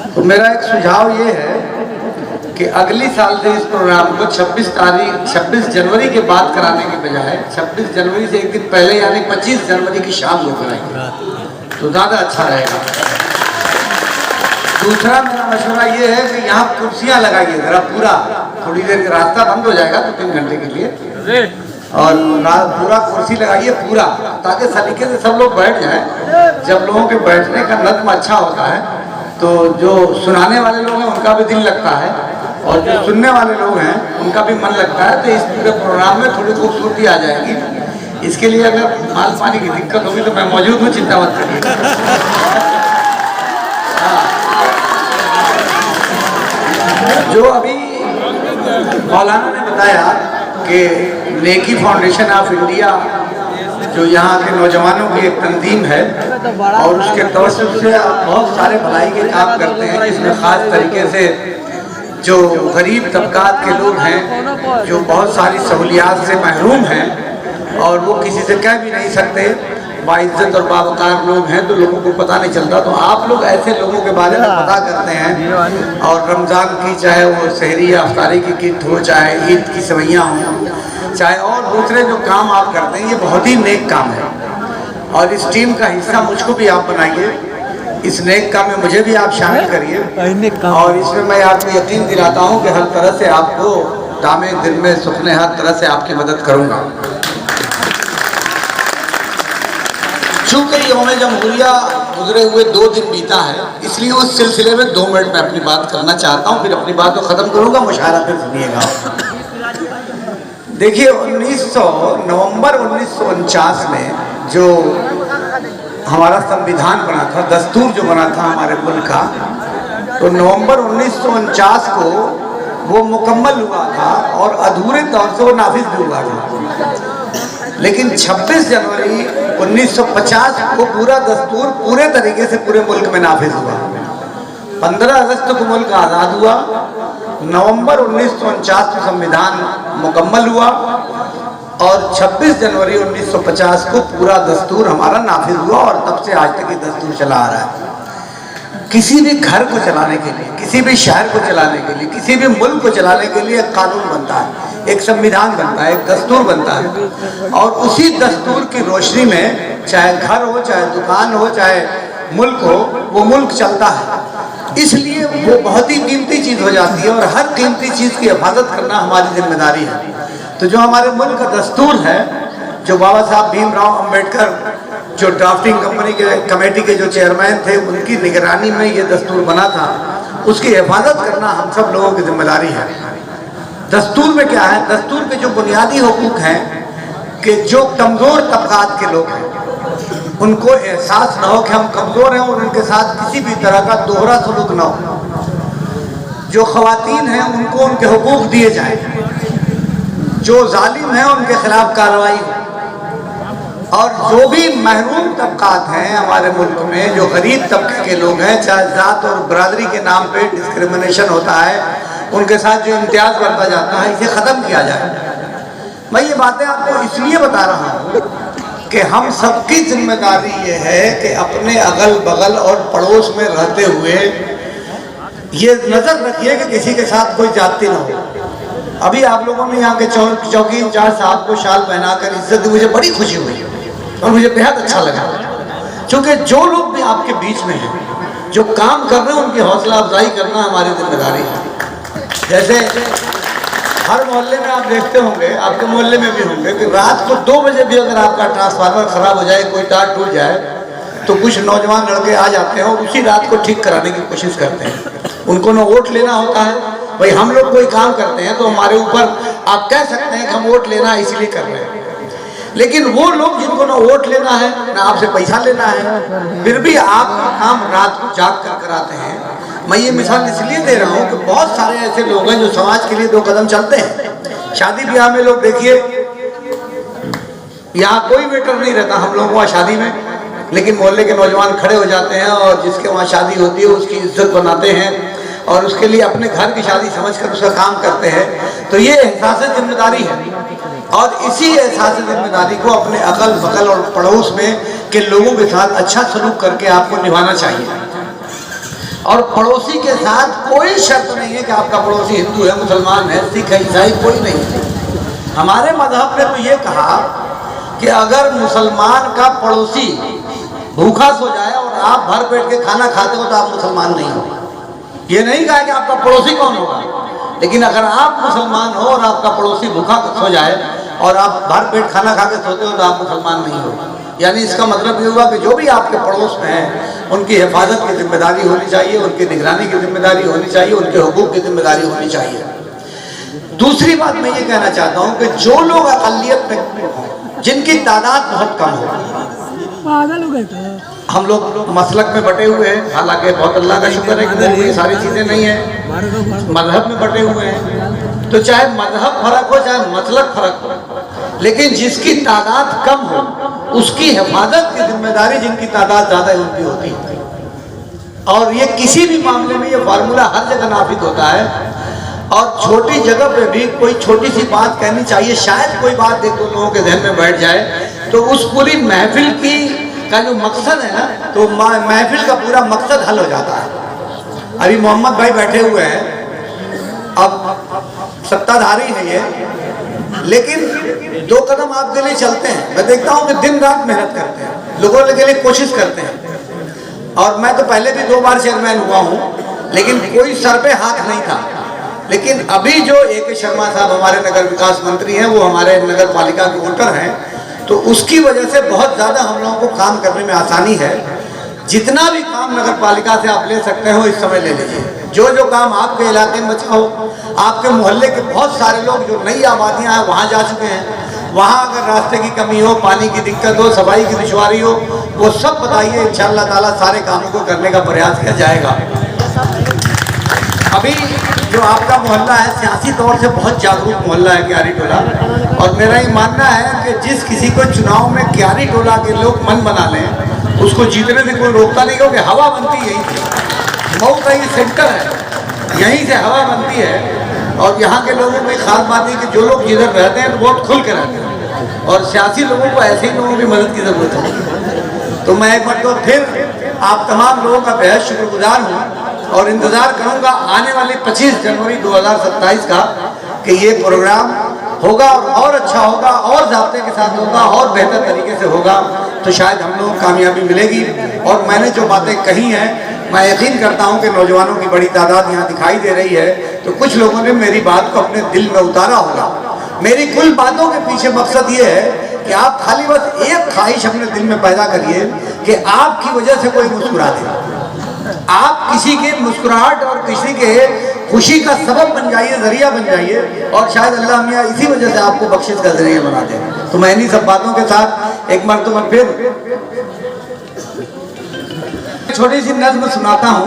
तो मेरा एक सुझाव ये है कि अगली साल से इस प्रोग्राम को 26 जनवरी के बाद कराने के बजाय 26 जनवरी से एक दिन पहले यानी 25 जनवरी की शाम को कराएंगे तो ज़्यादा अच्छा रहेगा। दूसरा मेरा मशवरा ये है कि यहाँ कुर्सियाँ लगाइए जरा, पूरा थोड़ी देर का रास्ता बंद हो जाएगा 2-3 घंटे के लिए, और पूरा कुर्सी लगाइए पूरा, ताकि सलीके से सब लोग बैठ जाएं। जब लोगों के बैठने का नज़्म अच्छा होता है तो जो सुनाने वाले लोग हैं उनका भी दिल लगता है और जो सुनने वाले लोग हैं उनका भी मन लगता है, तो इस पूरे प्रोग्राम में थोड़ी खूबसूरती आ जाएगी। इसके लिए अगर माल पानी की दिक्कत होगी तो मैं मौजूद हूँ, चिंता मत करिए। जो अभी मौलाना ने बताया कि नेकी फाउंडेशन ऑफ इंडिया जो यहाँ के नौजवानों की एक तंजीम है और उसके तवज्जुह से बहुत सारे भलाई के काम करते हैं, जिसमें ख़ास तरीके से जो गरीब तबकात के लोग हैं जो बहुत सारी सहूलियात से महरूम हैं और वो किसी से कह भी नहीं सकते, बाइज्जत और बावकार लोग हैं तो लोगों को पता नहीं चलता, तो आप लोग ऐसे लोगों के बारे में पता करते हैं। और रमज़ान की चाहे वो सहरी या अफ्तारी की किट हो, चाहे ईद की सवैयाँ हों, चाहे और दूसरे जो काम आप करते हैं, ये बहुत ही नेक काम है और इस टीम का हिस्सा मुझको भी आप बनाइए, इस नेक काम में मुझे भी आप शामिल करिए और इसमें मैं आपको यकीन दिलाता हूँ कि हर तरह से आपको दामे दिल में सुखने हर तरह से आपकी मदद करूँगा। चूँकि यौम जमहूरिया गुजरे हुए 2 दिन बीता है, इसलिए उस सिलसिले में 2 मिनट में अपनी बात करना चाहता हूँ, फिर अपनी बात को ख़त्म करूँगा, मुशायरा फिर सुनिएगा। देखिए नवंबर 1949 में जो हमारा संविधान बना था, दस्तूर जो बना था हमारे मुल्क का, तो नवंबर 1949 को वो मुकम्मल हुआ था और अधूरे तौर से वो नाफिज भी हुआ था। लेकिन 26 जनवरी 1950 को पूरा दस्तूर पूरे तरीके से पूरे मुल्क में नाफिज हुआ। 15 अगस्त को मुल्क आज़ाद हुआ, नवंबर 1949 को संविधान मुकम्मल हुआ और 26 जनवरी 1950 को पूरा दस्तूर हमारा नाफिज हुआ और तब से आज तक ये दस्तूर चला आ रहा है। किसी भी घर को चलाने के लिए, किसी भी शहर को चलाने के लिए, किसी भी मुल्क को चलाने के लिए एक कानून बनता है, एक संविधान बनता है, एक दस्तूर बनता है और उसी दस्तूर की रोशनी में चाहे घर हो, चाहे दुकान हो, चाहे मुल्क हो, वो मुल्क चलता है। इसलिए वो बहुत ही कीमती चीज़ हो जाती है और हर कीमती चीज़ की हिफाजत करना हमारी जिम्मेदारी है। तो जो हमारे मुल्क का दस्तूर है, जो बाबा साहब भीमराव अंबेडकर जो ड्राफ्टिंग कमेटी के जो चेयरमैन थे, उनकी निगरानी में ये दस्तूर बना था, उसकी हिफाजत करना हम सब लोगों की जिम्मेदारी है। दस्तूर में क्या है? दस्तूर के जो बुनियादी हुकूक हैं कि जो कमज़ोर तबकात के लोग हैं उनको एहसास न हो कि हम कमज़ोर हैं और उनके साथ किसी भी तरह का दोहरा सलूक न हो। जो ख़वातीन हैं उनको उनके हुकूक दिए जाएं, जो जालिम हैं उनके खिलाफ कार्रवाई हो और जो भी महरूम तबकात हैं हमारे मुल्क में, जो गरीब तबके के लोग हैं, चाहे ज़ात और बरादरी के नाम पे डिस्क्रिमिनेशन होता है, उनके साथ जो इम्तियाज़ बढ़ता जाता है, इसे ख़त्म किया जाए। मैं ये बातें आपको इसलिए बता रहा हूँ कि हम सबकी जिम्मेदारी ये है कि अपने अगल बगल और पड़ोस में रहते हुए ये नज़र रखिए कि किसी के साथ कोई जाति ना हो। अभी आप लोगों ने यहाँ के चौकी इंचार्ज साहब को शाल पहनाकर इज्जत दी, मुझे बड़ी खुशी हुई और मुझे बेहद अच्छा लगा, क्योंकि जो लोग भी आपके बीच में हैं, जो काम कर रहे हैं, उनकी हौसला अफजाई करना हमारी जिम्मेदारी है। जैसे हर मोहल्ले में आप देखते होंगे, आपके मोहल्ले में भी होंगे कि रात को 2 बजे भी अगर आपका ट्रांसफार्मर खराब हो जाए, कोई तार टूट जाए, तो कुछ नौजवान लड़के आ जाते हैं और उसी रात को ठीक कराने की कोशिश करते हैं। उनको न वोट लेना होता है, भाई हम लोग कोई काम करते हैं तो हमारे ऊपर आप कह सकते हैं कि हम वोट लेना इसलिए कर रहे हैं, लेकिन वो लोग जिनको ना वोट लेना है ना आपसे पैसा लेना है, फिर भी आपका काम रात को जाग कर कराते हैं। मैं ये मिसाल इसलिए दे रहा हूँ कि बहुत सारे ऐसे लोग हैं जो समाज के लिए 2 कदम चलते हैं। शादी ब्याह में लोग देखिए, यहाँ कोई वेटर नहीं रहता हम लोग वहाँ शादी में, लेकिन मोहल्ले के नौजवान खड़े हो जाते हैं और जिसके वहाँ शादी होती है उसकी इज्जत बनाते हैं और उसके लिए अपने घर की शादी समझकर उसका काम करते हैं। तो ये एहसास जिम्मेदारी है और इसी एहसास जिम्मेदारी को अपने अगल बगल और पड़ोस में के लोगों के साथ अच्छा सलूक करके आपको निभाना चाहिए। और पड़ोसी के साथ कोई शर्त नहीं है कि आपका पड़ोसी हिंदू है, मुसलमान है, सिख है, ईसाई, कोई नहीं है। हमारे मजहब ने तो ये कहा कि अगर मुसलमान का पड़ोसी भूखा सो जाए और आप भर पेट के खाना खाते हो तो आप मुसलमान नहीं हो। ये नहीं कहा कि आपका पड़ोसी कौन होगा, लेकिन अगर आप मुसलमान हो और आपका पड़ोसी भूखा सो जाए और आप भर पेट खाना खा के सोते हो तो आप मुसलमान नहीं हो। यानी इसका मतलब ये हुआ कि जो भी आपके पड़ोस में हैं उनकी हिफाजत की जिम्मेदारी होनी चाहिए, उनकी निगरानी की जिम्मेदारी होनी चाहिए, उनके हुकूक की जिम्मेदारी होनी चाहिए। दूसरी बात मैं ये कहना चाहता हूँ कि जो लोग अक़लियत में, जिनकी तादाद बहुत कम हो, हम लोग मसलक में बटे हुए हैं, हालांकि बहुत अल्लाह का शुक्र है कि ये सारी चीज़ें नहीं है, मजहब में बटे हुए हैं, तो चाहे मजहब फर्क हो चाहे मसलक फर्क हो, लेकिन जिसकी तादाद कम हो उसकी हिफाजत की जिम्मेदारी जिनकी तादाद ज़्यादा है उनकी होती है। और ये किसी भी मामले में ये फार्मूला हर जगह नाफिज होता है। और छोटी जगह पे भी कोई छोटी सी बात कहनी चाहिए, शायद कोई बात एक दो लोगों के ध्यान में बैठ जाए तो उस पूरी महफिल की का जो मकसद है ना, तो महफिल का पूरा मकसद हल हो जाता है। अभी मोहम्मद भाई बैठे हुए हैं, अब सत्ताधारी है ये, लेकिन दो कदम आपके लिए चलते हैं। मैं देखता हूँ कि दिन रात मेहनत करते हैं, लोगों के लिए कोशिश करते हैं। और मैं तो पहले भी 2 बार चेयरमैन हुआ हूँ, लेकिन कोई सर पे हाथ नहीं था। लेकिन अभी जो A.K. शर्मा साहब हमारे नगर विकास मंत्री हैं, वो हमारे नगर पालिका के वोटर हैं, तो उसकी वजह से बहुत ज़्यादा हम लोगों को काम करने में आसानी है। जितना भी काम नगर पालिका से आप ले सकते हो इस समय ले लीजिए। जो जो काम आपके इलाके में बचा हो, आपके मोहल्ले के बहुत सारे लोग जो नई आबादियाँ हैं वहाँ जा चुके हैं, वहाँ अगर रास्ते की कमी हो, पानी की दिक्कत हो, सफाई की दुश्वारी हो, वो सब बताइए, इंशाअल्लाह ताला सारे कामों को करने का प्रयास किया जाएगा। अभी जो आपका मोहल्ला है सियासी तौर से बहुत जागरूक मोहल्ला है क्यारी टोला, और मेरा ये मानना है कि जिस किसी को चुनाव में क्यारी टोला के लोग मन बना लें उसको जीतने से कोई रोकता नहीं, क्योंकि हवा बनती यहीं से, मऊ का ये सेंटर है, यहीं से हवा बनती है। और यहाँ के लोगों में खास बात है कि जो लोग जिधर रहते हैं तो बहुत खुल के रहते हैं, और सियासी लोगों को ऐसे ही लोगों की मदद की ज़रूरत है। तो मैं एक बार तो फिर आप तमाम लोगों का बेहद शुक्रगुजार हूँ और इंतज़ार करूँगा आने वाली 25 जनवरी 2027 का कि ये प्रोग्राम होगा और अच्छा होगा और ज़ाब्ते के साथ होगा और बेहतर तरीके से होगा, तो शायद हम लोग कामयाबी मिलेगी। और मैंने जो बातें कही हैं, मैं यकीन करता हूं कि नौजवानों की बड़ी तादाद यहाँ दिखाई दे रही है, तो कुछ लोगों ने मेरी बात को अपने दिल में उतारा होगा। मेरी कुल बातों के पीछे मकसद ये है कि आप खाली बस एक ख्वाहिश अपने दिल में पैदा करिए कि आपकी वजह से कोई मुस्कुरा दे, आप किसी के मुस्कुराहट और किसी के खुशी का सबब बन जाइए, जरिया बन जाइए, और शायद अल्लाह मियाँ इसी वजह से आपको बख्शिश का जरिया बना दे। तो मैं इन्हीं सब बातों के साथ एक मरतबा फिर छोटी सी नज़्म सुनाता हूँ।